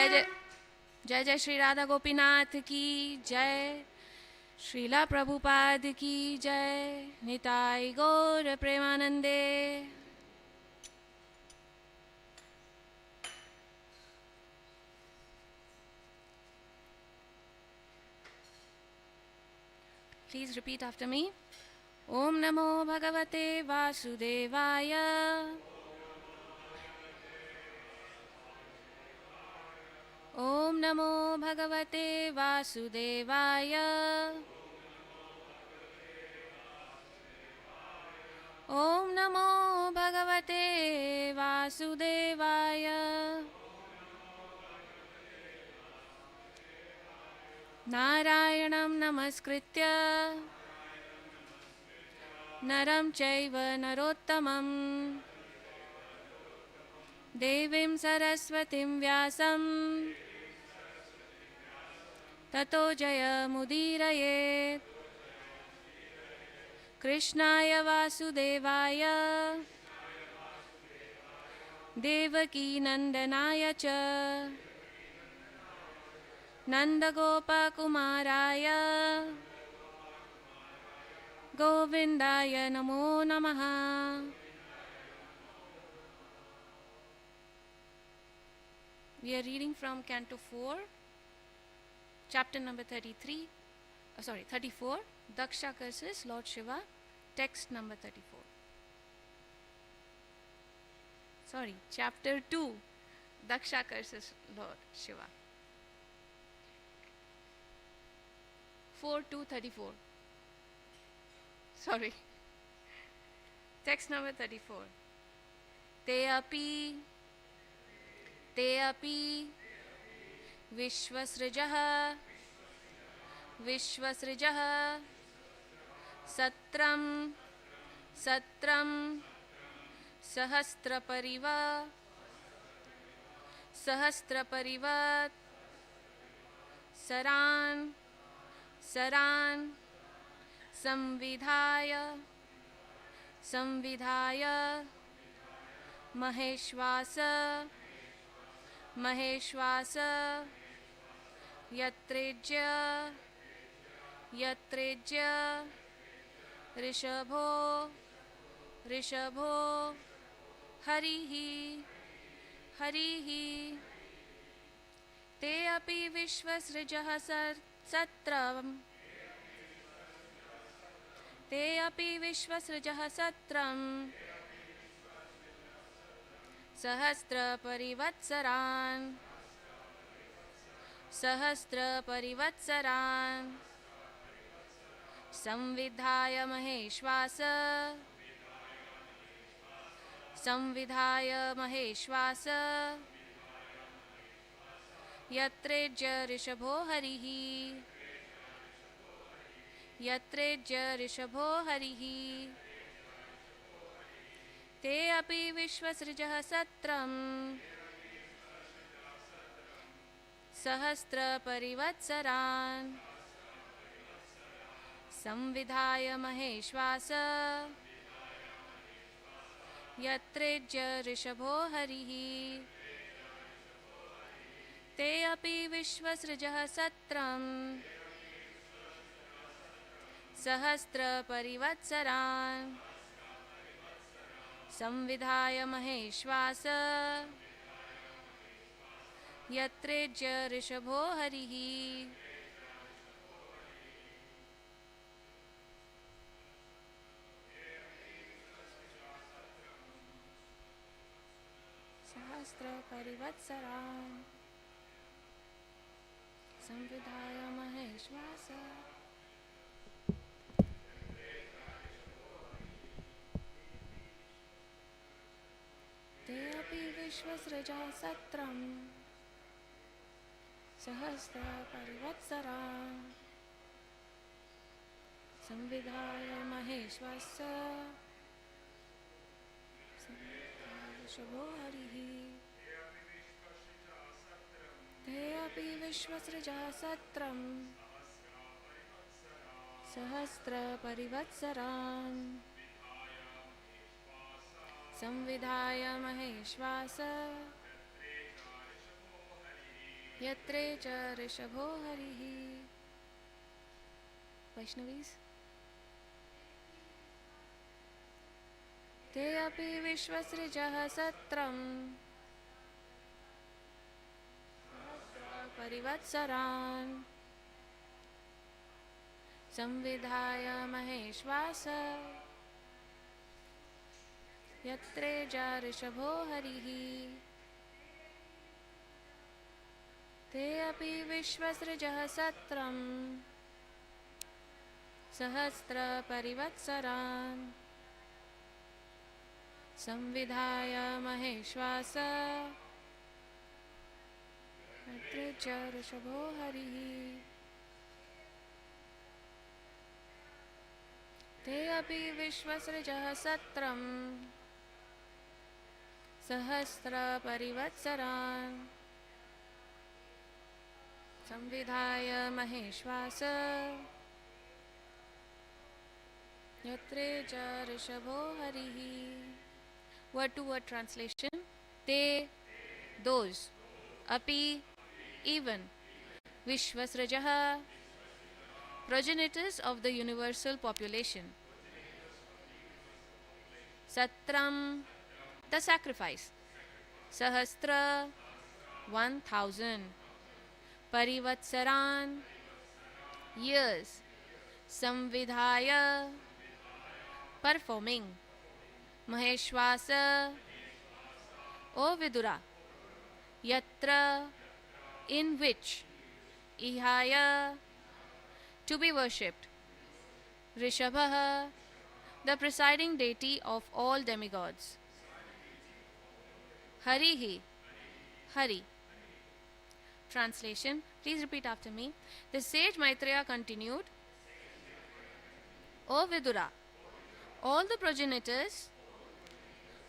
जय जय जय जय श्री राधा गोपीनाथ की जय। श्रीला प्रभुपाद की जय। निताई गौर प्रेमानंदे। Please repeat after me. Om Namo Bhagavate Vasudevaya. Om Namo Bhagavate Vasudevaya. Om Namo Bhagavate Vasudevaya. Narayanam Namaskritya Naram Chaiva Narottamam Devim Saraswatim Vyasam Tato Jaya Mudirayet Krishnaya Vasudevaya Devaki Nandanaya Cha Nandagopa Kumaraya Govindaya Namo Namaha. We are reading from Canto 4, chapter number 34, Daksha curses Lord Shiva, text number 34. Chapter 2, Daksha curses Lord Shiva. 4 to 34. Text number 34. Te api Vishwasrijaha Satram Sahasraparivat Saran Samvidhaya Maheshvasa Yatrejya Rishabho Harihi Te api Vishwasrijaha Satram Te api Vishwasrijaha Satram Sahasra Parivatsaran Samvidhaya Maheshvasa Yatrejya Rishabho Harihi Te api Vishwasrijaha Satram Sahasra Parivatsaran Samvidhaya Maheshvasa Yatrejya Rishabho Harihi Te api Vishwasrijaha Satram Sahasra Parivatsaran Samvidhaya Maheshvasa Yatrejya Rishabho Harihi Sahasra Parivatsaran Samvidhaya Maheshvasa Te api Vishwasrijaha Satram Sahasra Parivatsaran Samvidhaya Maheshvasa Rishabho Harihi Te api Vishwasrijaha Satram Sahasra Parivatsaran Samvidhaya Maheshvasa यत्रे च ऋषभो हरिः. Vaishnavis. ते अपि विश्वसृजः सत्रं परिवत्सरान् संविधाय महेश्वास यत्रे च ऋषभो हरिः. ते अपि विश्वसृजः सत्रं सहस्रपरिवत्सरान् संविधाय महेश्वास यत्रे च ऋषभो हरिः. ते अपि विश्वसृजः सत्रं सहस्रपरिवत्सरान् संविधाय महेश्वास यत्रे च ऋषभो हरिः. Word to word translation. They, those, api, even, Vishvasrajah, progenitors of the universal population. Satram, the sacrifice. Sahasra, 1,000. Parivatsaran, years. Samvidhaya, performing. Maheshwasa, O Vidura. Yatra, in which. Ihaya, to be worshipped. Rishabha, the presiding deity of all demigods. Harihi, Hari. Translation. Please repeat after me. The sage Maitreya continued, O Vidura, all the progenitors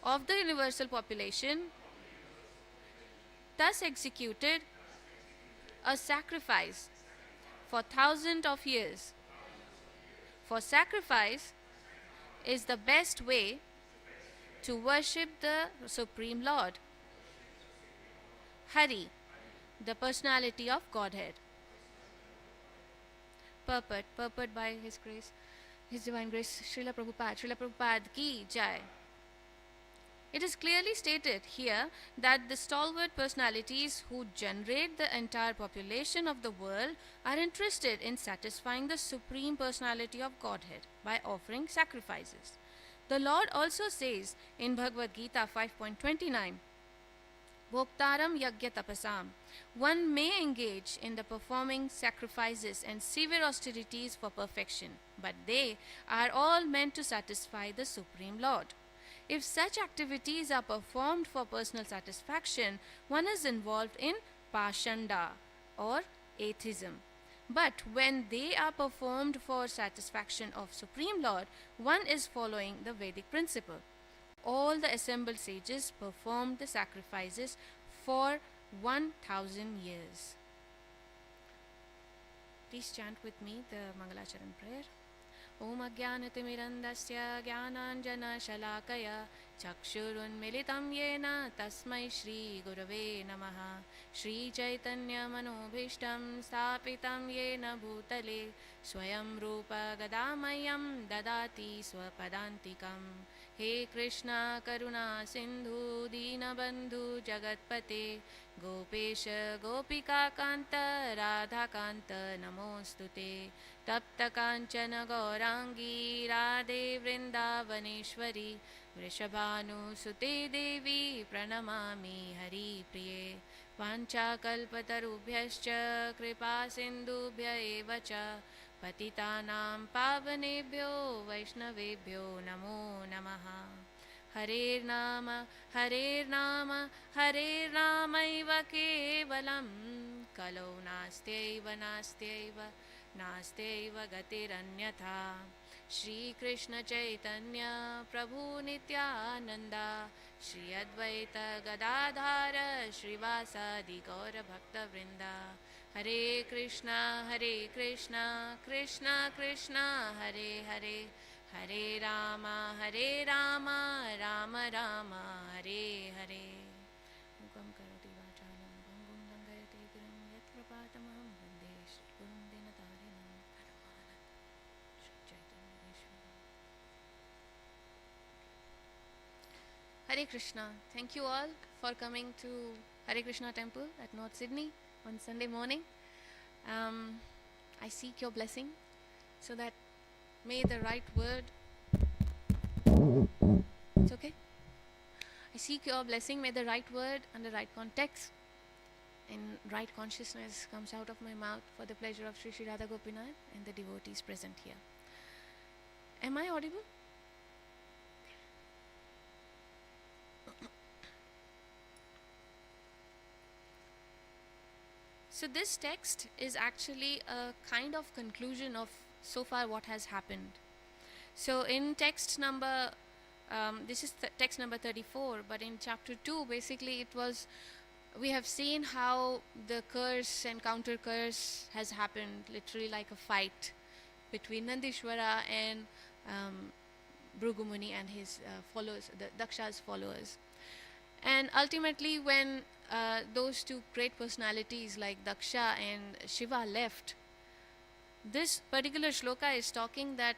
of the universal population thus executed a sacrifice for thousands of years. For sacrifice is the best way to worship the Supreme Lord. Hari, the personality of Godhead. Purport by His Grace, His Divine Grace, Srila Prabhupada ki Jai. It is clearly stated here that the stalwart personalities who generate the entire population of the world are interested in satisfying the Supreme Personality of Godhead by offering sacrifices. The Lord also says in Bhagavad Gita 5.29, Bhoktaram Yagya Tapasam, one may engage in the performing sacrifices and severe austerities for perfection, but they are all meant to satisfy the Supreme Lord. If such activities are performed for personal satisfaction, one is involved in Pashanda or atheism. But when they are performed for satisfaction of Supreme Lord, one is following the Vedic principle. All the assembled sages performed the sacrifices for 1,000 years. Please chant with me the Mangalacharan prayer. Om Ajnanatimirandasya Jnananjana-Shalakaya Chakshurunmilitam Yena Tasmai Shri Gurave Namaha. Shri Chaitanya Manobhishtam Sthapitam Yena Bhutale Swayam Rupa Gadamayam Dadati Swapadantikam. He Krishna Karuna Sindhu Dinabandhu Jagatpate Gopesha Gopika Kanta Radha Kanta Namostute Tapta Kanchana Gaurangi Radhe Vrindavaneshwari Vrishabhanu Sute Devi Pranamami Hari Priye Vancha Kalpatarubhyascha Kripa Sindhubhya Eva Cha Patitanam Pavanebhyo Vaishnavebhyo Namo Namaha. Harer Nama Harer Nama Harer Namaiva Kevalam Kalo Nastyaiva Nastyaiva Nastyaiva Gatiranyatha. Shri Krishna Chaitanya Prabhu Nityananda Shri Advaita Gadadhara Srivasadi Gaura Bhakta Vrinda. Hare Krishna Krishna Krishna Hare Hare Hare Rama Rama Rama Hare Hare. Mukam karoti vachalam bhangum dangayate girim Tamam Vande Shri Gurum Dinatarinam Pranamana Shri Chaitanya Ishwaram. Hare Krishna. Thank you all for coming to Hare Krishna Temple at North Sydney on Sunday morning. I seek your blessing so that may the right word. It's okay. I seek your blessing. May the right word and the right context and right consciousness comes out of my mouth for the pleasure of Sri Sri Radha Gopinath and the devotees present here. Am I audible? So this text is actually a kind of conclusion of so far what has happened. So in text number, this is text number 34, but in chapter 2, basically we have seen how the curse and counter curse has happened, literally like a fight between Nandishwara and Bhrigu Muni and his followers, the Daksha's followers. And ultimately when those two great personalities like Daksha and Shiva left, this particular shloka is talking that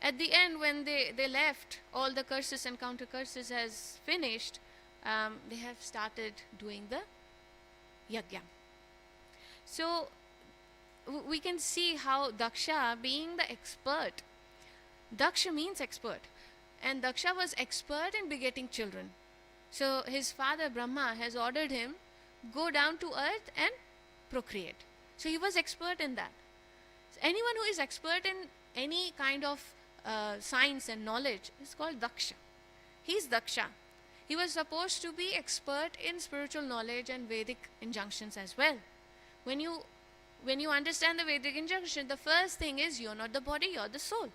at the end when they left, all the curses and counter curses has finished, they have started doing the yajna. So we can see how Daksha, being the expert, Daksha means expert, and Daksha was expert in begetting children. So his father Brahma has ordered him, go down to earth and procreate. So he was expert in that. So anyone who is expert in any kind of science and knowledge is called Daksha. He's Daksha. He was supposed to be expert in spiritual knowledge and Vedic injunctions as well. When you understand the Vedic injunction, the first thing is you're not the body, you're the soul.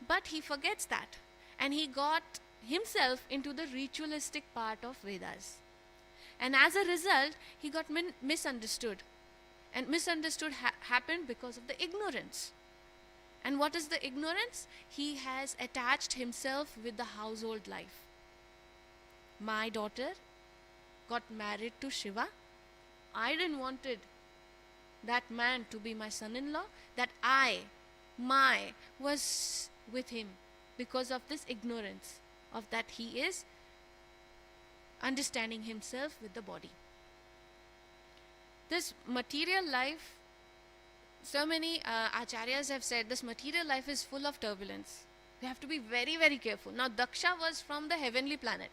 But he forgets that, and he got himself into the ritualistic part of Vedas. And as a result, he got misunderstood. And misunderstood happened because of the ignorance. And what is the ignorance? He has attached himself with the household life. My daughter got married to Shiva. I didn't wanted that man to be my son-in-law, that my was with him because of this ignorance of that he is understanding himself with the body. This material life, so many acharyas have said this material life is full of turbulence. We have to be very, very careful. Now Daksha was from the heavenly planet.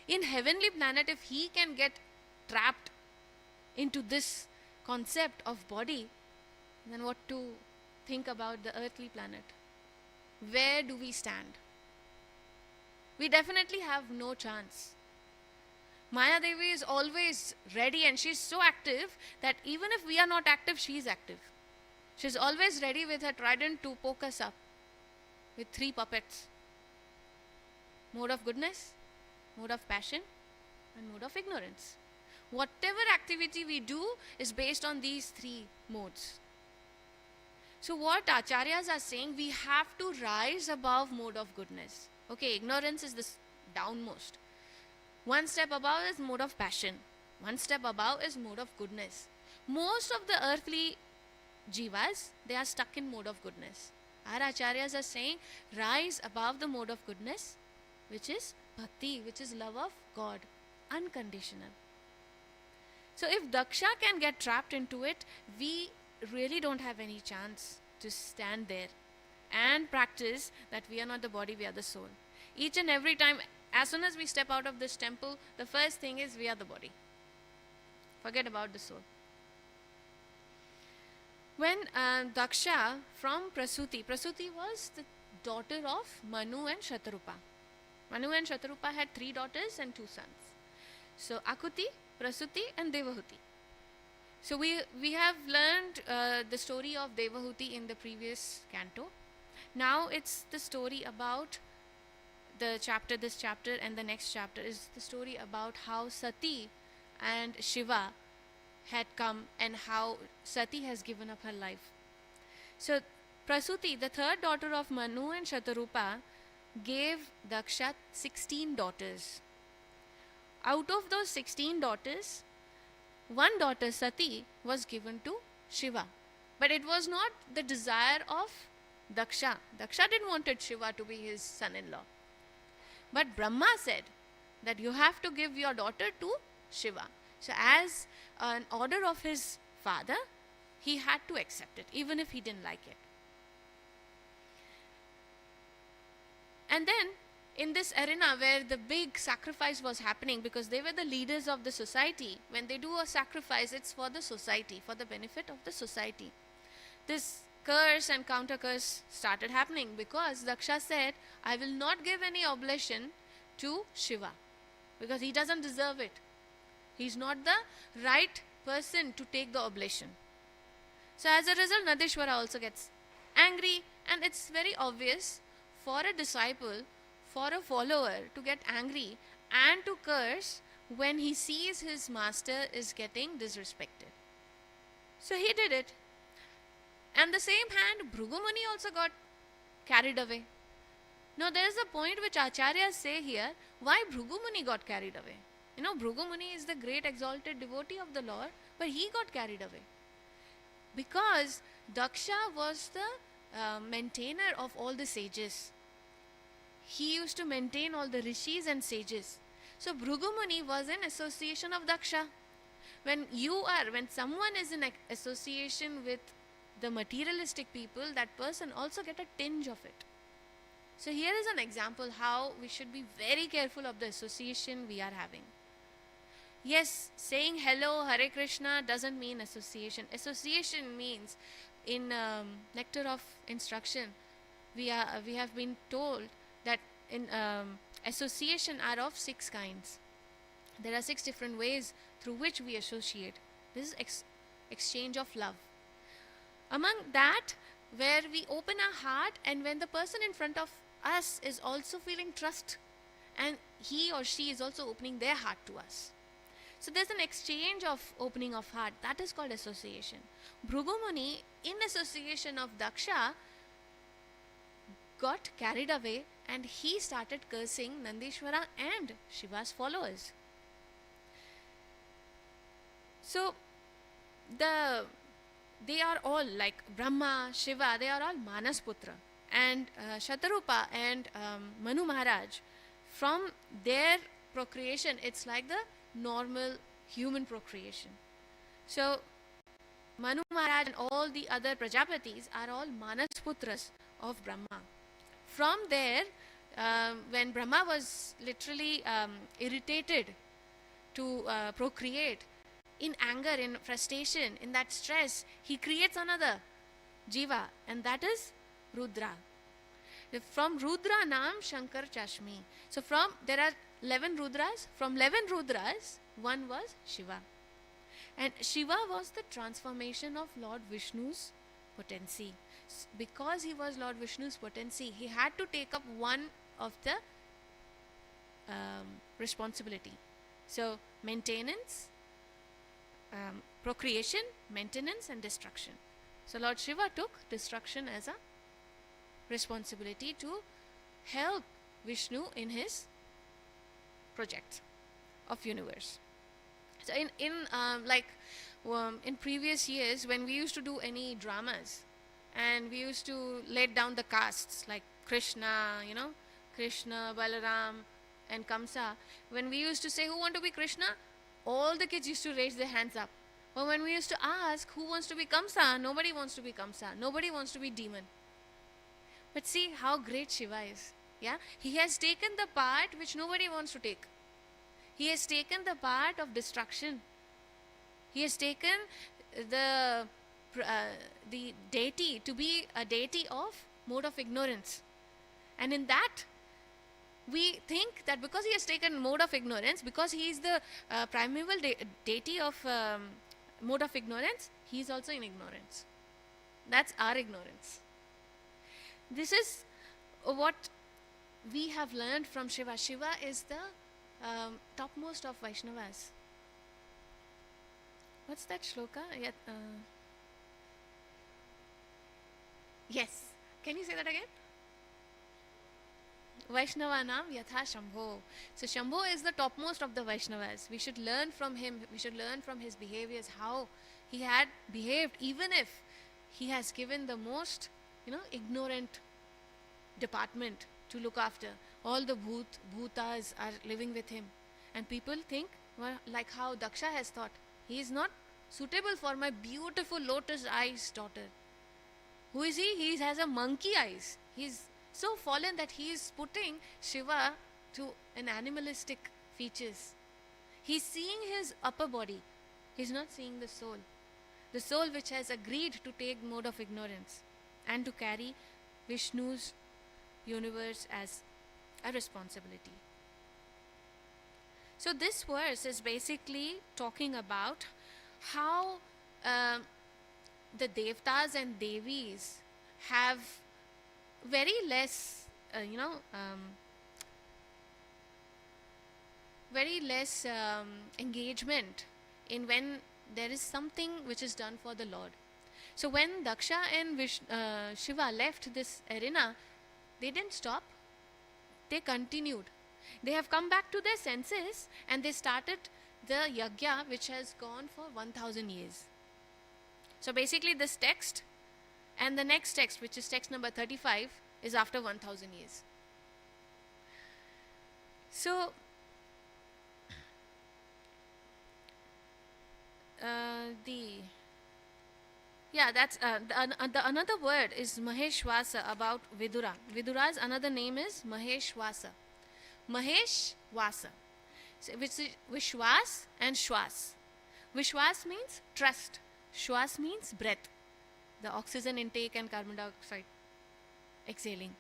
In heavenly planet, if he can get trapped into this concept of body, then what to think about the earthly planet? Where do we stand? We definitely have no chance. Maya Devi is always ready, and she's so active that even if we are not active, she is active. She's always ready with her trident to poke us up with 3 puppets. Mode of goodness, mode of passion, and mode of ignorance. Whatever activity we do is based on these 3 modes. So what acharyas are saying, we have to rise above mode of goodness. Okay, ignorance is this downmost. One step above is mode of passion. One step above is mode of goodness. Most of the earthly jivas, they are stuck in mode of goodness. Our acharyas are saying, rise above the mode of goodness, which is bhakti, which is love of God, unconditional. So if Daksha can get trapped into it, we really don't have any chance to stand there and practice that we are not the body, we are the soul. Each and every time, as soon as we step out of this temple, the first thing is we are the body. Forget about the soul. When Daksha from Prasuti was the daughter of Manu and Shatarupa. Manu and Shatarupa had 3 daughters and 2 sons. So Akuti, Prasuti and Devahuti. So we have learned the story of Devahuti in the previous canto. Now it's the story about this chapter and the next chapter is the story about how Sati and Shiva had come and how Sati has given up her life. So Prasuti, the 3rd daughter of Manu and Shatarupa, gave Daksha 16 daughters. Out of those 16 daughters, one daughter Sati was given to Shiva. But it was not the desire of Daksha. Daksha didn't want Shiva to be his son-in-law. But Brahma said that you have to give your daughter to Shiva. So as an order of his father, he had to accept it, even if he didn't like it. And then, in this arena where the big sacrifice was happening, because they were the leaders of the society, when they do a sacrifice, it's for the society, for the benefit of the society. This curse and counter curse started happening because Daksha said, I will not give any oblation to Shiva because he doesn't deserve it. He's not the right person to take the oblation. So as a result, Nandishwara also gets angry, and it's very obvious for a disciple, for a follower to get angry and to curse when he sees his master is getting disrespected. So he did it. And the same hand, Bhrigu Muni also got carried away. Now there is a point which Acharyas say here, why Bhrigu Muni got carried away. You know, Bhrigu Muni is the great exalted devotee of the Lord, but he got carried away. Because Daksha was the maintainer of all the sages. He used to maintain all the rishis and sages. So Bhrigu Muni was in association of Daksha. When someone is in association with the materialistic people, that person also get a tinge of it. So here is an example how we should be very careful of the association we are having. Yes, saying hello, Hare Krishna doesn't mean association. Association means, in Nectar of Instruction, we have been told that in association are of 6 kinds. There are 6 different ways through which we associate. This is exchange of love. Among that, where we open our heart, and when the person in front of us is also feeling trust, and he or she is also opening their heart to us. So there's an exchange of opening of heart. That is called association. Bhrigu Muni, in association of Daksha, got carried away, and he started cursing Nandishwara and Shiva's followers. So they are all like Brahma, Shiva, they are all Manasputra. And Shatarupa and Manu Maharaj, from their procreation, it's like the normal human procreation. So Manu Maharaj and all the other Prajapatis are all Manasputras of Brahma. From there, when Brahma was literally irritated to procreate, in anger, in frustration, in that stress, he creates another Jiva, and that is Rudra. From Rudra Nam Shankar Chashmi. So there are 11 Rudras. From 11 Rudras, one was Shiva. And Shiva was the transformation of Lord Vishnu's potency. Because he was Lord Vishnu's potency, he had to take up one of the responsibility. So maintenance, procreation, maintenance and destruction. So Lord Shiva took destruction as a responsibility to help Vishnu in his project of universe. So in previous years, when we used to do any dramas and we used to let down the castes like Krishna, Krishna, Balaram and Kamsa, when we used to say who want to be Krishna, all the kids used to raise their hands up. But when we used to ask who wants to be Kamsa, nobody wants to be Kamsa, nobody wants to be demon. But see how great Shiva is. Yeah, he has taken the part which nobody wants to take. He has taken the part of destruction. He has taken the deity to be a deity of mode of ignorance. And in that, we think that because he has taken mode of ignorance, because he is the primeval deity of mode of ignorance, he is also in ignorance. That's our ignorance. This is what we have learned from Shiva. Shiva is the topmost of Vaishnavas. What's that shloka? Yes. Can you say that again? Vaishnavanam Yatha Shambho. So Shambho is the topmost of the Vaishnavas. We should learn from him. We should learn from his behaviors, how he had behaved, even if he has given the most, ignorant department to look after. All the bhutas are living with him. And people think, well, like how Daksha has thought, he is not suitable for my beautiful lotus eyes daughter. Who is he? He has a monkey eyes. He's so fallen that he is putting Shiva to an animalistic features. He's seeing his upper body. He's not seeing the soul. The soul which has agreed to take mode of ignorance and to carry Vishnu's universe as a responsibility. So this verse is basically talking about how the Devtas and Devis have very less, very less engagement in when there is something which is done for the Lord. So when Daksha and Shiva left this arena, they didn't stop, they continued. They have come back to their senses and they started the yagya which has gone for 1000 years. So basically this text and the next text, which is text number 35, is after 1000 years. So another word is Maheshwasa about Vidura. Vidura's another name is Maheshwasa. Maheshwasa, which is Vishwas and Shwas. Vishwas means trust. Shwas means breath, the oxygen intake and carbon dioxide exhaling.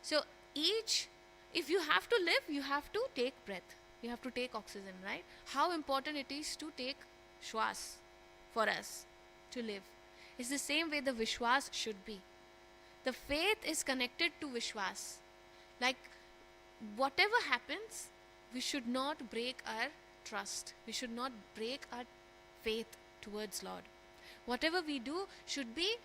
So if you have to live, you have to take breath. You have to take oxygen, right? How important it is to take Shwas for us to live. It's the same way the Vishwas should be. The faith is connected to Vishwas. Like whatever happens, we should not break our trust. We should not break our faith towards Lord. Whatever we do should be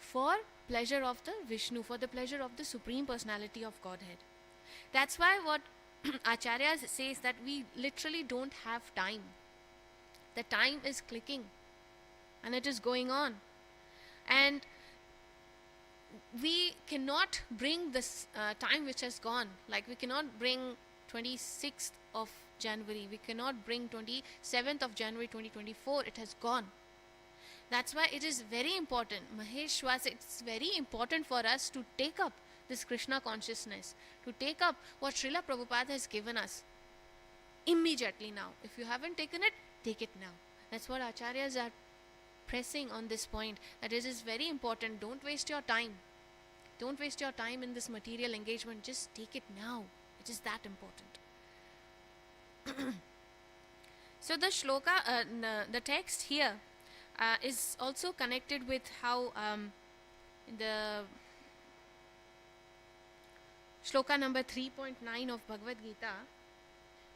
for pleasure of the Vishnu, for the pleasure of the Supreme Personality of Godhead. That's why what Acharya says, that we literally don't have time. The time is clicking and it is going on. And we cannot bring this time which has gone. Like we cannot bring 26th of January. We cannot bring 27th of January 2024. It has gone. That's why it is very important. Maheshwas, it's very important for us to take up this Krishna consciousness, to take up what Srila Prabhupada has given us immediately now. If you haven't taken it, take it now. That's what Acharyas are pressing on this point, that it is very important. Don't waste your time. Don't waste your time in this material engagement. Just take it now. It is that important. So the shloka, the text here is also connected with how the shloka number 3.9 of Bhagavad Gita,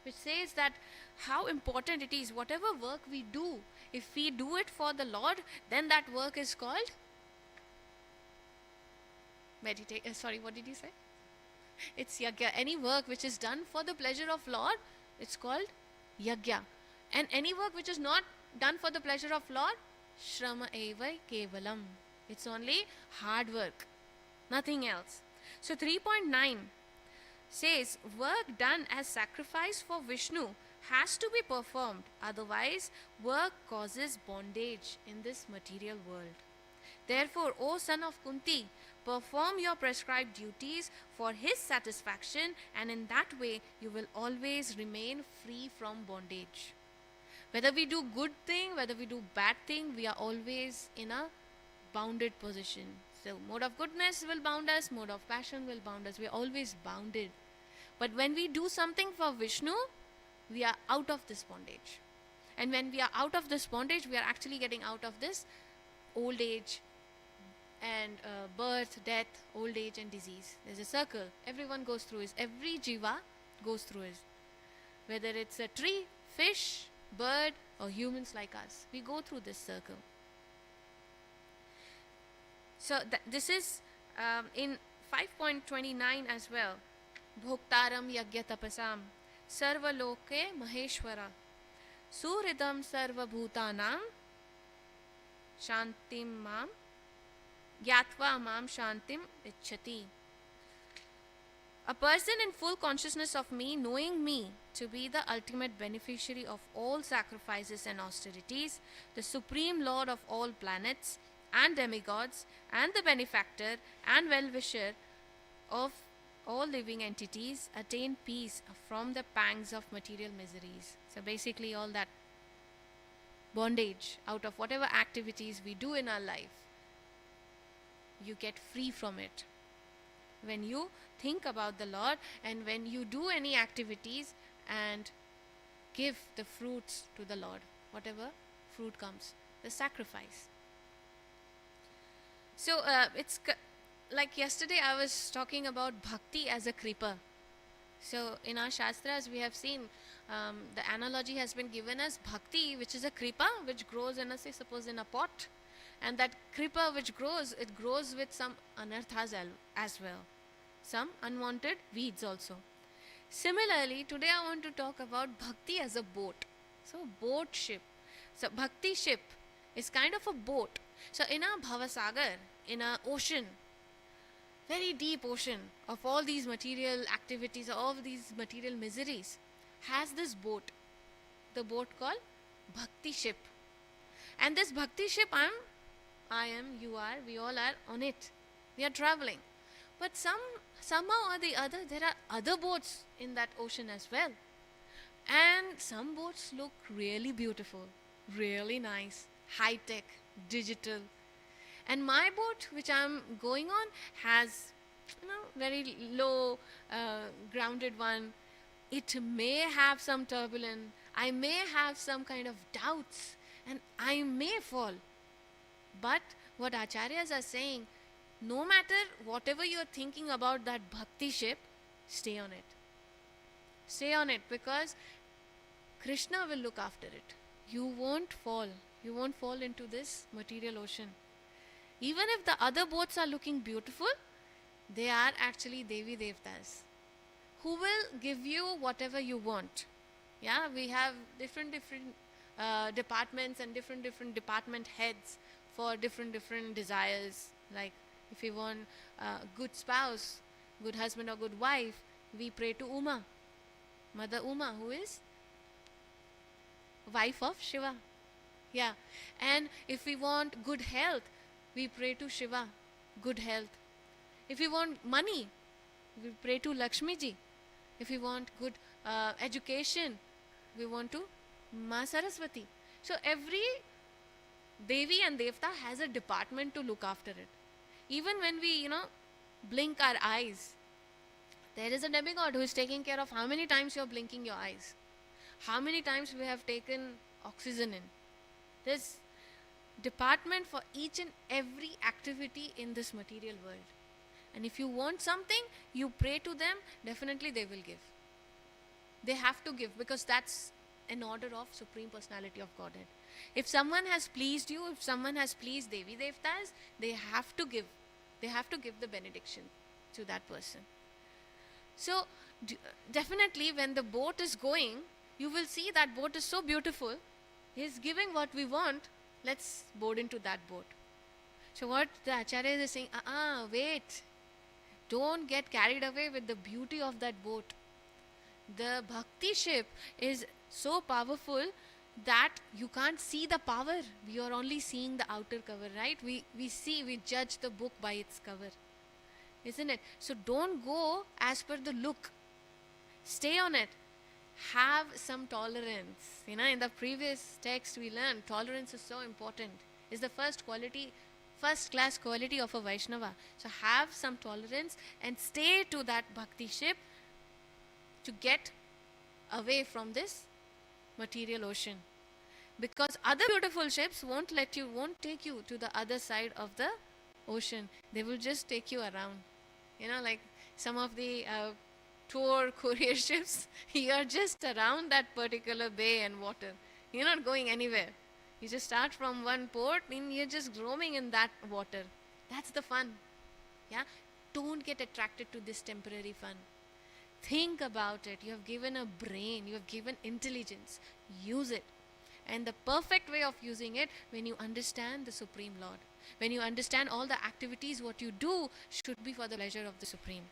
which says that how important it is, whatever work we do, if we do it for the Lord, then that work is called meditate. Sorry, what did you say? It's yagya. Any work which is done for the pleasure of Lord, it's called yagya. And any work which is not done for the pleasure of Lord, shrama eva kevalam. It's only hard work, nothing else. So 3.9 says, work done as sacrifice for Vishnu has to be performed, otherwise work causes bondage in this material world. Therefore, O son of Kunti, perform your prescribed duties for his satisfaction, and in that way you will always remain free from bondage. Whether we do good thing, whether we do bad thing, we are always in a bounded position. So mode of goodness will bound us, mode of passion will bound us. We are always bounded. But when we do something for Vishnu, we are out of this bondage. And when we are out of this bondage, we are actually getting out of this old age and birth, death, old age and disease. There's a circle. Everyone goes through it. Every jiva goes through it. Whether it's a tree, fish, bird or humans like us, we go through this circle. So this is in 5.29 as well. भोक्तारम यज्ञ तपसाम सर्वलोके महेश्वरा सुहृदम सर्वभूतानां शांतिम माम ज्ञात्वा माम शांतिम इच्छति. A person in full consciousness of me, knowing me to be the ultimate beneficiary of all sacrifices and austerities, the supreme lord of all planets and demigods, and the benefactor and well-wisher of all living entities, attain peace from the pangs of material miseries. So basically all that bondage out of whatever activities we do in our life, you get free from it. When you think about the Lord and when you do any activities and give the fruits to the Lord, whatever fruit comes, the sacrifice. So it's like yesterday I was talking about bhakti as a creeper. So in our shastras we have seen the analogy has been given as bhakti, which is a creeper which grows in a, say suppose in a pot, and that creeper which grows, it grows with some anarthas as well, some unwanted weeds also. Similarly, today I want to talk about bhakti as a boat. So boat ship. So bhakti ship is kind of a boat. So in a bhavasagar, in a ocean, very deep ocean of all these material activities, all these material miseries, has this boat, the boat called bhakti ship. And this bhakti ship, I am, you are, we all are on it. We are traveling. But somehow or the other, there are other boats in that ocean as well. And some boats look really beautiful, really nice, high-tech, digital. And my boat, which I'm going on, has, very low, grounded one. It may have some turbulence. I may have some kind of doubts, and I may fall. But what acharyas are saying, no matter whatever you're thinking about that bhakti ship, stay on it. Stay on it, because Krishna will look after it. You won't fall. You won't fall into this material ocean. Even if the other boats are looking beautiful, they are actually Devi Devtas who will give you whatever you want. Yeah, we have different departments and different department heads for different desires. Like if we want a good spouse, good husband or good wife, we pray to Uma, Mother Uma, who is wife of Shiva. Yeah, and if we want good health, we pray to Shiva, good health. If we want money, we pray to Lakshmi ji. If we want good education, we want to Ma Saraswati. So every Devi and Devta has a department to look after it. Even when we, blink our eyes, there is a demigod who is taking care of how many times you are blinking your eyes, how many times we have taken oxygen in. There's department for each and every activity in this material world. And if you want something, you pray to them, definitely they will give. They have to give, because that's an order of Supreme Personality of Godhead. If someone has pleased you, if someone has pleased Devi Devtas, they have to give. They have to give the benediction to that person. So definitely when the boat is going, you will see that boat is so beautiful. He is giving what we want. Let's board into that boat. So what the Acharya is saying, wait. Don't get carried away with the beauty of that boat. The bhakti ship is so powerful that you can't see the power. We are only seeing the outer cover, right? We judge the book by its cover, isn't it? So don't go as per the look. Stay on it. Have some tolerance. In the previous text we learned tolerance is so important. It's the first class quality of a Vaishnava. So have some tolerance and stay to that bhakti ship to get away from this material ocean. Because other beautiful ships won't take you to the other side of the ocean. They will just take you around. Like some of the tour courier ships, you are just around that particular bay and water. You're not going anywhere. You just start from one port and you're just roaming in that water. That's the fun. Yeah? Don't get attracted to this temporary fun. Think about it. You have given a brain, you have given intelligence. Use it. And the perfect way of using it, when you understand the Supreme Lord, when you understand all the activities, what you do should be for the pleasure of the Supreme.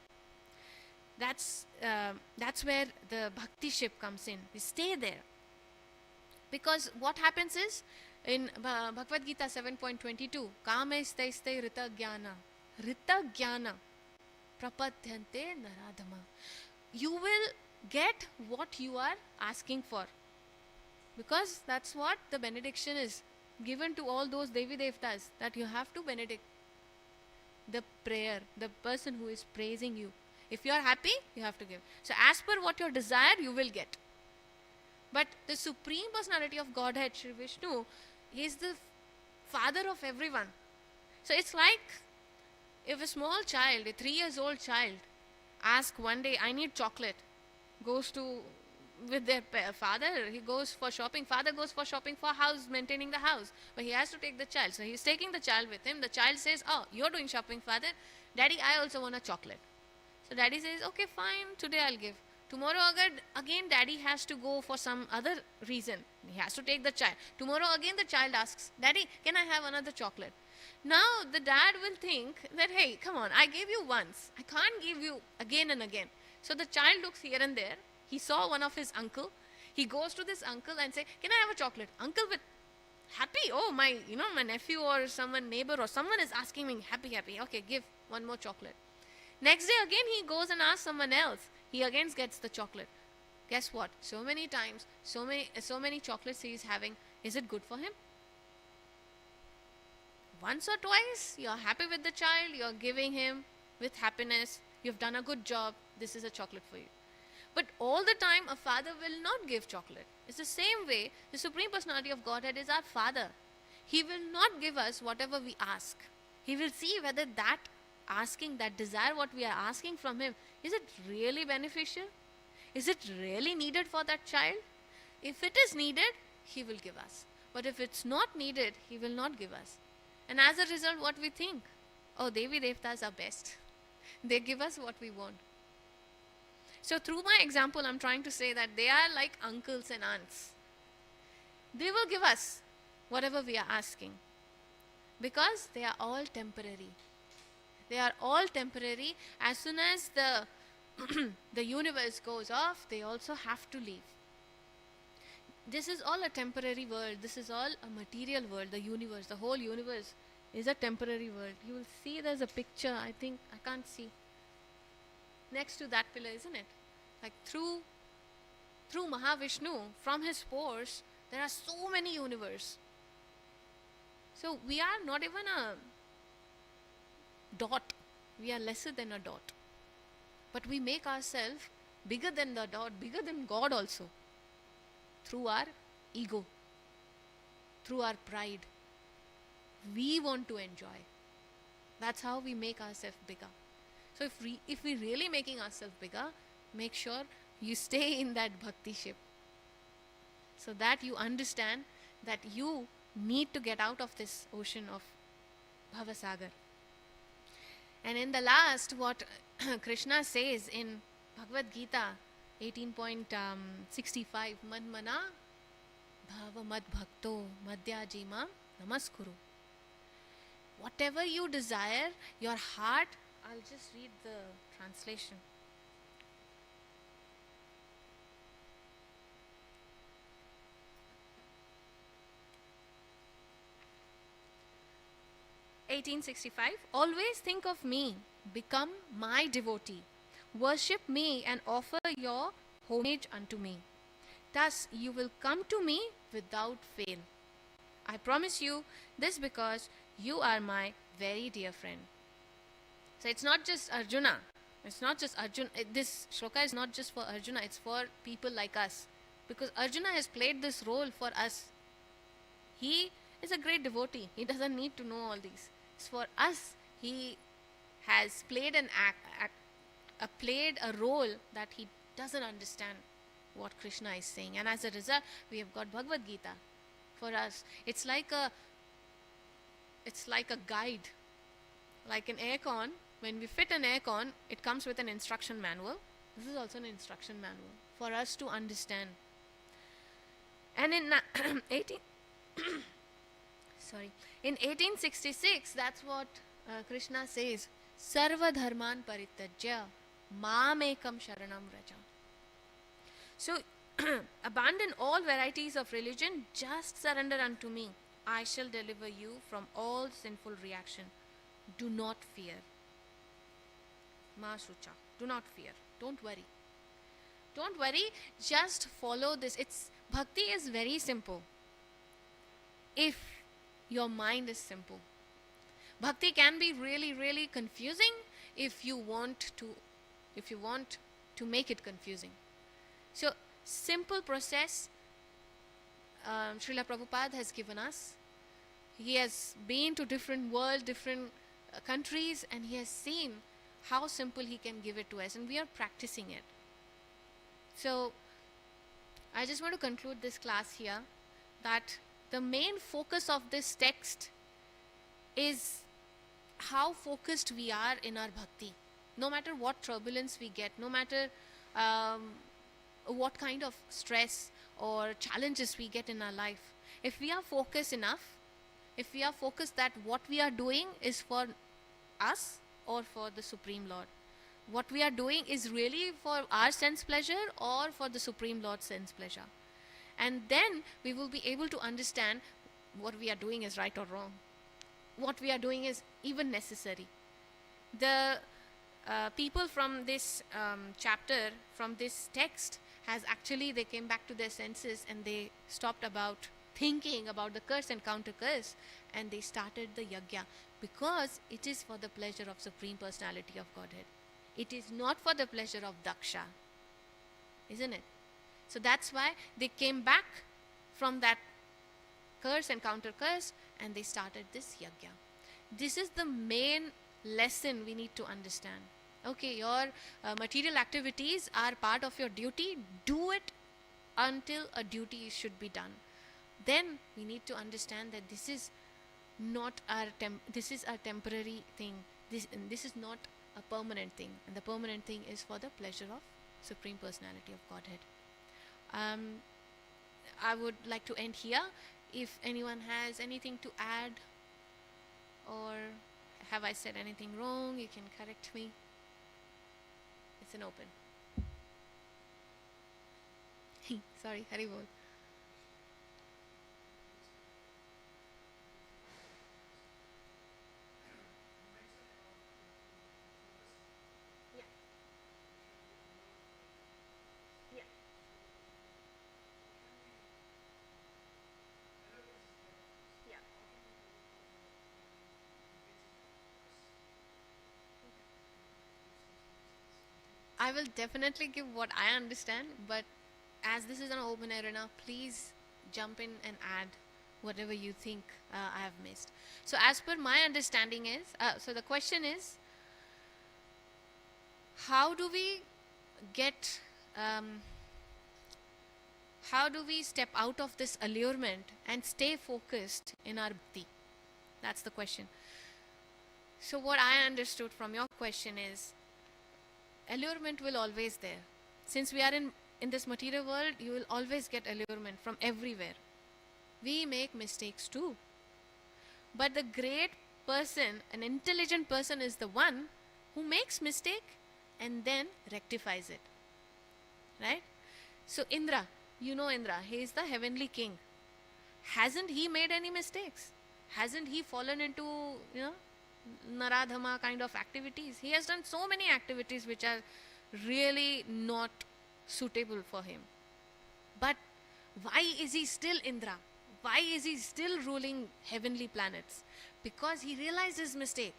That's where the bhakti ship comes in. We stay there. Because what happens is, in Bhagavad Gita 7.22, Kamaiste rita jnana, prapadyante naradhama. You will get what you are asking for. Because that's what the benediction is given to all those Devi Devtas, that you have to benedict the prayer, the person who is praising you. If you are happy, you have to give. So as per what your desire, you will get. But the Supreme Personality of Godhead, Shri Vishnu, is the father of everyone. So it's like if a small child, a 3-year-old child, asks one day, I need chocolate, goes to with their father, he goes for shopping. Father goes for shopping for house, maintaining the house, but he has to take the child. So he's taking the child with him. The child says, oh, you're doing shopping, father. Daddy, I also want a chocolate. So daddy says, okay, fine, today I'll give. Tomorrow again daddy has to go for some other reason. He has to take the child. Tomorrow again the child asks, Daddy, can I have another chocolate? Now the dad will think that, hey, come on, I gave you once. I can't give you again and again. So the child looks here and there. He saw one of his uncle. He goes to this uncle and say, can I have a chocolate? Uncle with happy. Oh, my nephew or someone, neighbor or someone is asking me, happy. Okay, give one more chocolate. Next day again he goes and asks someone else. He again gets the chocolate. Guess what? So many times, so many chocolates he is having. Is it good for him? Once or twice, you're happy with the child, you're giving him with happiness, you've done a good job, this is a chocolate for you. But all the time, a father will not give chocolate. It's the same way, the Supreme Personality of Godhead is our Father. He will not give us whatever we ask. He will see whether that asking, that desire, what we are asking from Him, is it really beneficial? Is it really needed for that child? If it is needed, He will give us. But if it's not needed, He will not give us. And as a result, what we think? Oh, Devi Devtas are best. They give us what we want. So through my example, I'm trying to say that they are like uncles and aunts. They will give us whatever we are asking. Because they are all temporary. They are all temporary. As soon as the universe goes off, they also have to leave. This is all a temporary world. This is all a material world. The universe, the whole universe is a temporary world. You will see there's a picture, I think, I can't see. Next to that pillar, isn't it? Like through Mahavishnu, from his pores, there are so many universes. So we are not even a dot. We are lesser than a dot. But we make ourselves bigger than the dot, bigger than God also. Through our ego, through our pride. We want to enjoy. That's how we make ourselves bigger. So if we really making ourselves bigger, make sure you stay in that bhakti ship. So that you understand that you need to get out of this ocean of Bhavasagar. And in the last, what Krishna says in Bhagavad Gita 18.65, Manmana Bhava Mad Bhakto Madhyajima Namaskuru. Whatever you desire, your heart, I'll just read the translation. (1865) Always think of me, become my devotee, worship me and offer your homage unto me. Thus you will come to me without fail. I promise you this because you are my very dear friend. So it's not just Arjuna. It's not just Arjuna. This shloka is not just for Arjuna. It's for people like us. Because Arjuna has played this role for us. He is a great devotee. He doesn't need to know all these. It's for us. He has played played a role that he doesn't understand what Krishna is saying. And as a result, we have got Bhagavad Gita for us. It's like a guide. Like an aircon, when we fit an aircon, it comes with an instruction manual, This is also an instruction manual for us to understand. And in 18 sorry, in 1866, that's what Krishna says, Sarva dharman parityajya mam ekam sharanam raja. So abandon all varieties of religion, just surrender unto me. I shall deliver you from all sinful reaction. Do not fear. Ma Sucha. Do not fear. Don't worry. Don't worry. Just follow this. It's bhakti is very simple. If your mind is simple. Bhakti can be really, really confusing if you want to make it confusing. So simple process Srila Prabhupada has given us. He has been to different world, different countries, and he has seen how simple he can give it to us, and we are practicing it. So I just want to conclude this class here, that the main focus of this text is how focused we are in our bhakti. No matter what turbulence we get, no matter what kind of stress or challenges we get in our life, if we are focused enough, if we are focused that what we are doing is for us or for the Supreme Lord, what we are doing is really for our sense pleasure or for the Supreme Lord's sense pleasure, and then we will be able to understand what we are doing is right or wrong, what we are doing is even necessary. The people from this chapter, from this text, they came back to their senses and they stopped about thinking about the curse and counter curse, and they started the yajna, because it is for the pleasure of Supreme Personality of Godhead. It is not for the pleasure of Daksha, isn't it? So that's why they came back from that curse and counter curse and they started this yajna. This is the main lesson we need to understand. Okay, your material activities are part of your duty. Do it until a duty should be done. Then we need to understand that this is not this is a temporary thing. This is not a permanent thing, and the permanent thing is for the pleasure of Supreme Personality of Godhead. I would like to end here. If anyone has anything to add, or have I said anything wrong, you can correct me. It's an open. Sorry, Haribol. I will definitely give what I understand, but as this is an open arena, please jump in and add whatever you think I have missed. So as per my understanding is, so the question is, how do we get, how do we step out of this allurement and stay focused in our bhakti? That's the question. So what I understood from your question is, allurement will always there. Since we are in this material world, you will always get allurement from everywhere. We make mistakes too. But the great person, an intelligent person, is the one who makes mistake and then rectifies it. Right? So Indra, you know Indra, he is the heavenly king. Hasn't he made any mistakes? Hasn't he fallen into, Naradhama kind of activities? He has done so many activities which are really not suitable for him. But why is he still Indra? Why is he still ruling heavenly planets? Because he realized his mistake.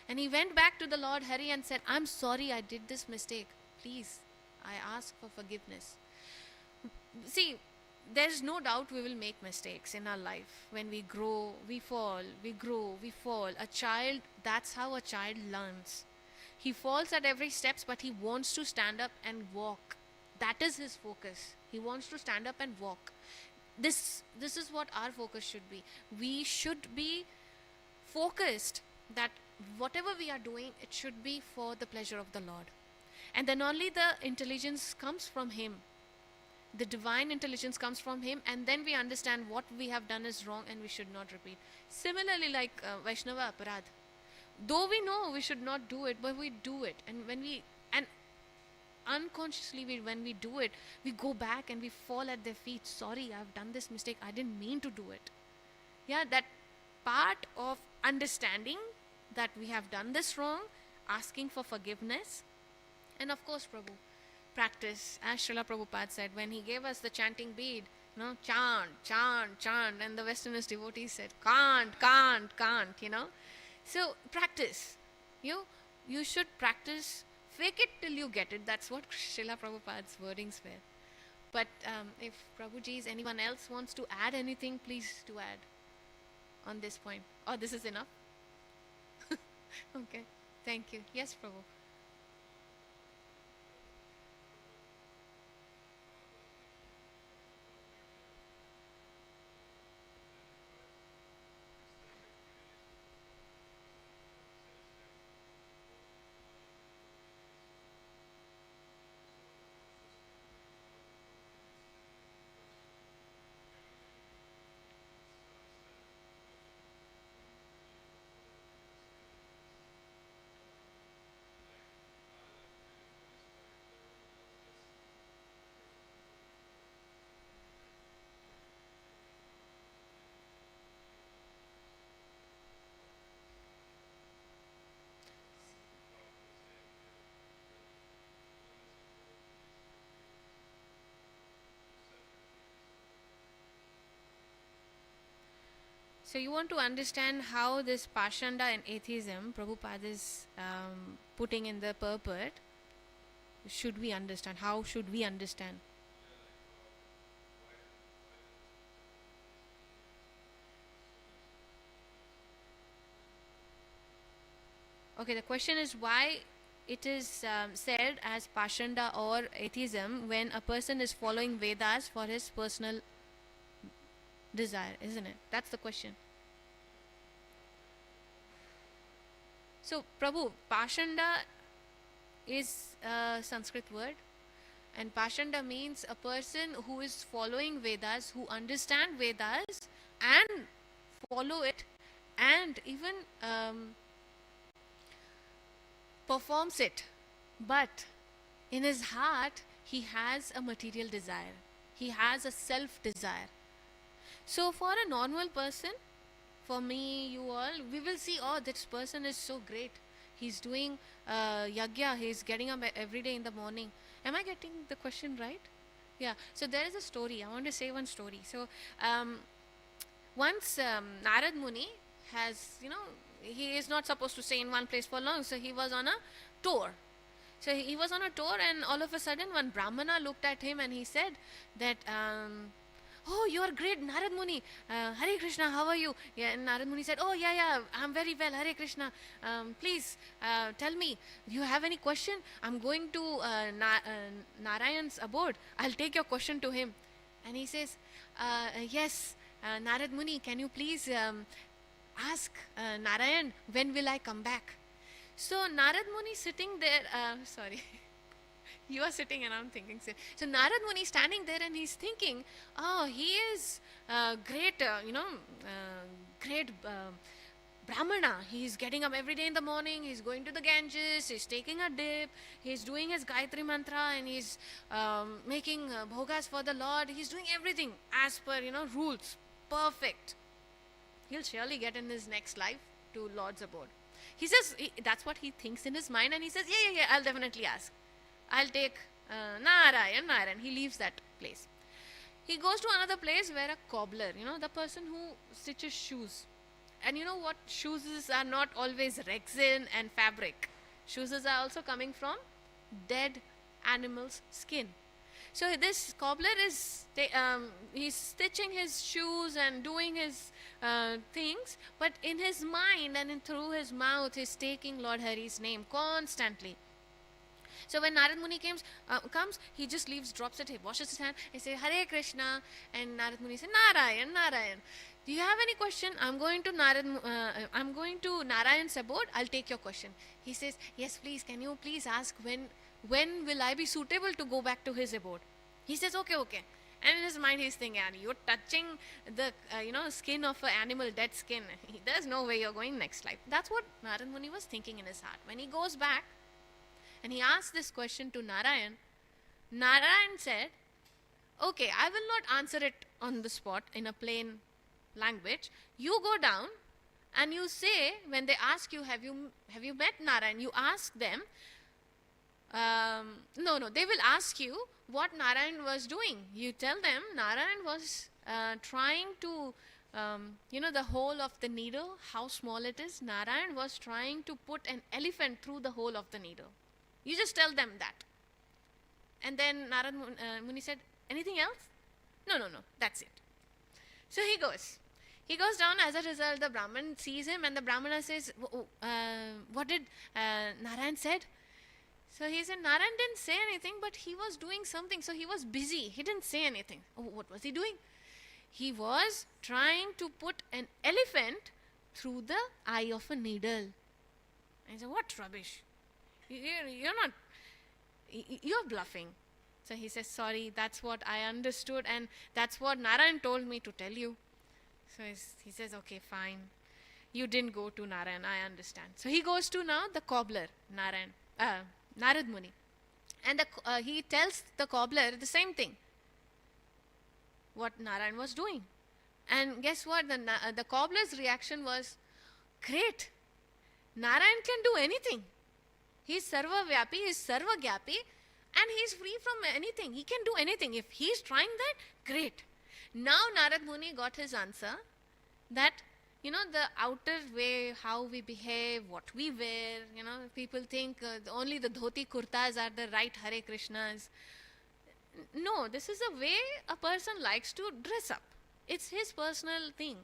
And he went back to the Lord Hari and said, I'm sorry I did this mistake. Please, I ask for forgiveness. See, there's no doubt we will make mistakes in our life. When we grow, we fall, we grow, we fall. A child, that's how a child learns. He falls at every steps, but he wants to stand up and walk. That is his focus. He wants to stand up and walk. This is what our focus should be. We should be focused that whatever we are doing, it should be for the pleasure of the Lord. And then only the intelligence comes from him. The divine intelligence comes from him, and then we understand what we have done is wrong and we should not repeat. Similarly, like Vaishnava Aparad, though we know we should not do it, but we do it. And when we, and unconsciously, when we do it, we go back and we fall at their feet. Sorry, I've done this mistake, I didn't mean to do it. Yeah, that part of understanding that we have done this wrong, asking for forgiveness. And of course, Prabhu, practice, as Srila Prabhupada said when he gave us the chanting bead, chant, chant, chant, and the Westernist devotees said, can't, can't, can't, So practice. You should practice, fake it till you get it. That's what Srila Prabhupada's wordings were. But if Prabhuji's, anyone else wants to add anything, please do add on this point. Oh, this is enough? Okay, thank you. Yes, Prabhu. So you want to understand how this Pashanda and atheism Prabhupada is putting in the purport. Should we understand? How should we understand? Okay, the question is why it is said as Pashanda or atheism when a person is following Vedas for his personal desire, isn't it? That's the question. So, Prabhu, Pashanda is a Sanskrit word, and Pashanda means a person who is following Vedas, who understand Vedas and follow it, and even performs it, but in his heart he has a material desire, he has a self desire. So for a normal person, for me, you all, we will see, oh, this person is so great, he's doing yagya, he's getting up every day in the morning. Am I getting the question right? Yeah. So there is a story, I want to say one story. So once Narad Muni has, he is not supposed to stay in one place for long, so he was on a tour. So he was on a tour, and all of a sudden one Brahmana looked at him and he said that, oh, you are great, Narad Muni. Hare Krishna, how are you? Yeah, and Narad Muni said, oh, yeah, I'm very well, Hare Krishna. Please tell me, do you have any question? I'm going to Narayan's abode. I'll take your question to him. And he says, yes, Narad Muni, can you please ask Narayan, when will I come back? So Narad Muni sitting there, sorry. You are sitting and I'm thinking. So Narad Muni standing there and he's thinking, oh, he is great, great Brahmana. He's getting up every day in the morning, he's going to the Ganges, he's taking a dip, he's doing his Gayatri Mantra, and he's making bhogas for the Lord. He's doing everything as per, rules. Perfect. He'll surely get in his next life to Lord's abode. He says, that's what he thinks in his mind, and he says, yeah, I'll definitely ask. I'll take Narayan. He leaves that place. He goes to another place where a cobbler, the person who stitches shoes. And you know what? Shoes are not always resin and fabric. Shoes are also coming from dead animals' skin. So this cobbler is, he's stitching his shoes and doing his things, but in his mind and through his mouth, he's taking Lord Hari's name constantly. So when Narad Muni comes, he just leaves, drops it, he washes his hand, he says, Hare Krishna, and Narad Muni says, Narayan. Do you have any question? I'm going to Narayan's abode, I'll take your question. He says, yes, please, can you please ask when When will I be suitable to go back to his abode? He says, okay, okay. And in his mind, he's thinking, "Yeah, you're touching the skin of an animal, dead skin. There's no way you're going next life." That's what Narad Muni was thinking in his heart. When he goes back and he asks this question to Narayan, Narayan said, "Okay, I will not answer it on the spot in a plain language. You go down and you say, when they ask you, have you met Narayan? You ask them, no, they will ask you what Narayan was doing. You tell them Narayan was trying to, the hole of the needle, how small it is. Narayan was trying to put an elephant through the hole of the needle. You just tell them that." And then Narad Muni said, "Anything else?" No, that's it. So he goes. He goes down. As a result, the Brahman sees him, and the Brahmana says, "What did Narayan said?" So he said, "Narayan didn't say anything, but he was doing something. So he was busy. He didn't say anything." "Oh, what was he doing?" "He was trying to put an elephant through the eye of a needle." I said, "What rubbish. You're not, you're bluffing." So he says, "Sorry, that's what I understood, and that's what Narayan told me to tell you." So he says, "Okay, fine. You didn't go to Narayan, I understand." So he goes to now the cobbler, Narad Muni. And he tells the cobbler the same thing, what Narayan was doing. And guess what? The cobbler's reaction was, "Great. Narayan can do anything. He's Sarva Vyapi, he's Sarva Gyapi, and he's free from anything. He can do anything. If he's trying that, great." Now Narad Muni got his answer, that, the outer way, how we behave, what we wear, people think only the dhoti kurtas are the right Hare Krishnas. No, this is a way a person likes to dress up. It's his personal thing.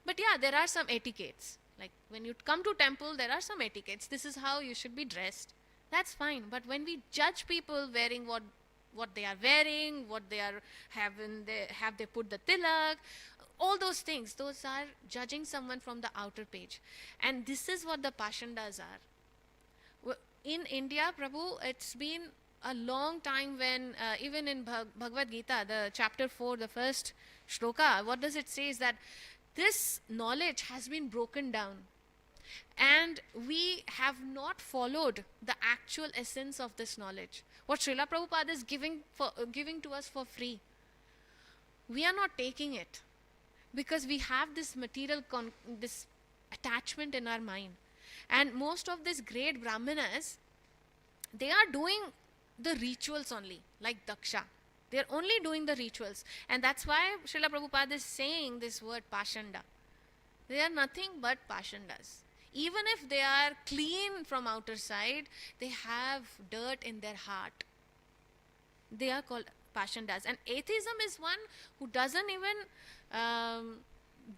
But yeah, there are some etiquettes. Like when you come to temple, there are some etiquettes. This is how you should be dressed. That's fine. But when we judge people wearing what they are wearing, what they are having, have they put the tilak, all those things, those are judging someone from the outer page. And this is what the Pashandas are. In India, Prabhu, it's been a long time when, even in Bhagavad Gita, the chapter 4, the first shloka, what does it say is that this knowledge has been broken down. And we have not followed the actual essence of this knowledge. What Srila Prabhupada is giving to us for free, we are not taking it because we have this material, this attachment in our mind. And most of these great Brahmanas, they are doing the rituals only, like Daksha. They are only doing the rituals. And that's why Srila Prabhupada is saying this word Pashanda. They are nothing but Pashandas. Even if they are clean from outer side, they have dirt in their heart. They are called Pashandas. And atheism is one who doesn't even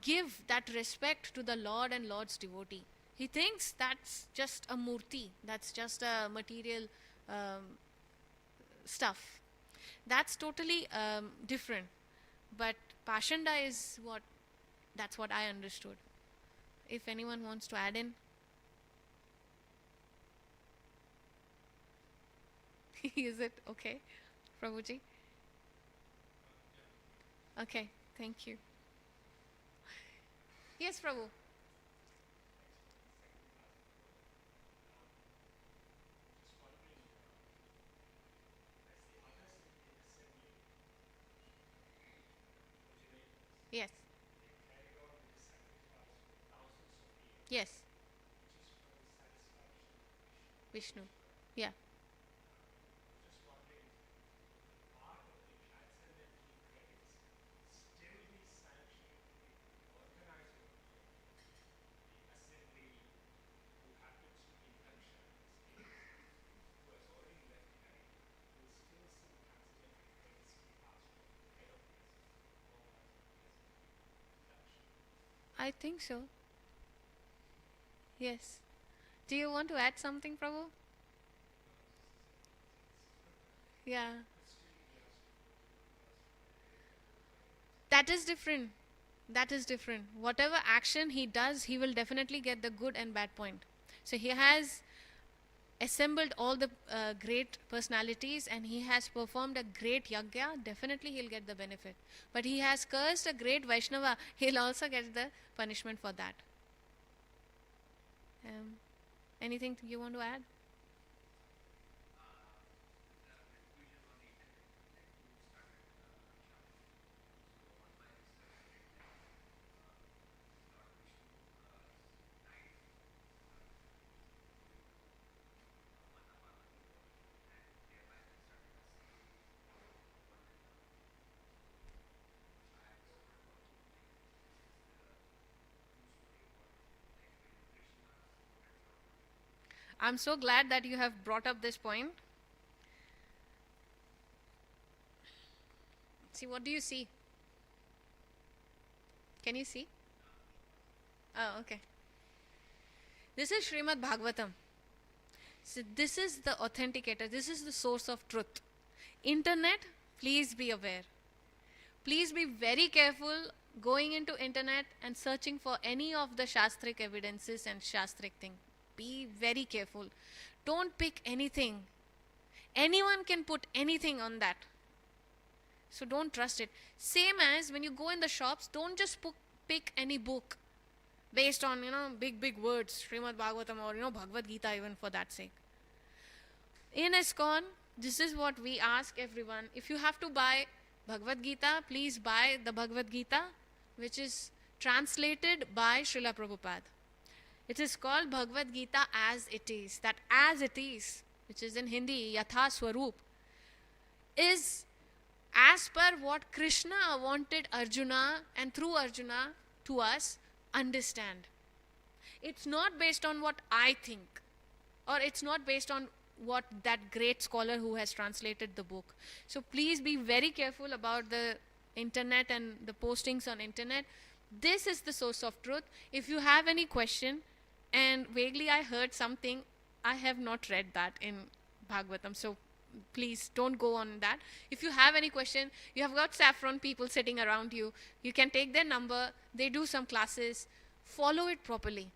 give that respect to the Lord and Lord's devotee. He thinks that's just a murti, that's just a material stuff. That's totally different. But Pashanda is that's what I understood. If anyone wants to add in. Is it okay, Prabhuji? Okay, thank you. Yes, Prabhu. Yes. Yes. Vishnu. Yeah. I think so. Yes. Do you want to add something, Prabhu? Yeah. That is different. That is different. Whatever action he does, he will definitely get the good and bad point. So he has assembled all the great personalities and he has performed a great yagya, definitely he'll get the benefit. But he has cursed a great Vaishnava, he'll also get the punishment for that. Um, Anything you want to add? I'm so glad that you have brought up this point. See, what do you see? Can you see? Oh, okay. This is Srimad Bhagavatam. So this is the authenticator. This is the source of truth. Internet, please be aware. Please be very careful going into internet and searching for any of the shastric evidences and shastric thing. Be very careful. Don't pick anything. Anyone can put anything on that. So don't trust it. Same as when you go in the shops, don't just pick any book based on, big words, Srimad Bhagavatam or, Bhagavad Gita even for that sake. In ISKCON, this is what we ask everyone. If you have to buy Bhagavad Gita, please buy the Bhagavad Gita, which is translated by Srila Prabhupada. It is called Bhagavad Gita as it is. That as it is, which is in Hindi, Yatha Swarup, is as per what Krishna wanted Arjuna and through Arjuna to us understand. It's not based on what I think, or it's not based on what that great scholar who has translated the book. So please be very careful about the internet and the postings on internet. This is the source of truth. If you have any question, and vaguely I heard something, I have not read that in Bhagavatam, so please don't go on that. If you have any question, you have got saffron people sitting around you. You can take their number. They do some classes. Follow it properly.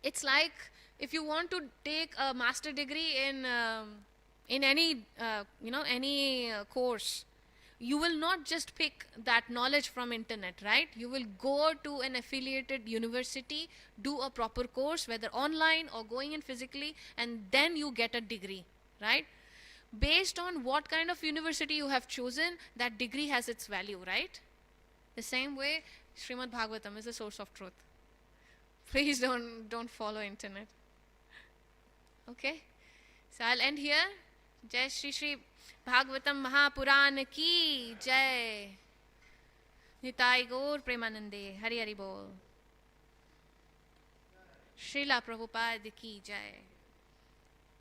It's like if you want to take a master degree in any course, you will not just pick that knowledge from internet, right? You will go to an affiliated university, do a proper course, whether online or going in physically, and then you get a degree, right? Based on what kind of university you have chosen, that degree has its value, right? The same way, Srimad Bhagavatam is the source of truth. Please don't follow internet. Okay? So I'll end here. Jai Shri Shri Bhagavatam Mahapuran ki Jai. Nitai Gaur Premanande. Hari Hari Bol. Srila Prabhupada ki Jai.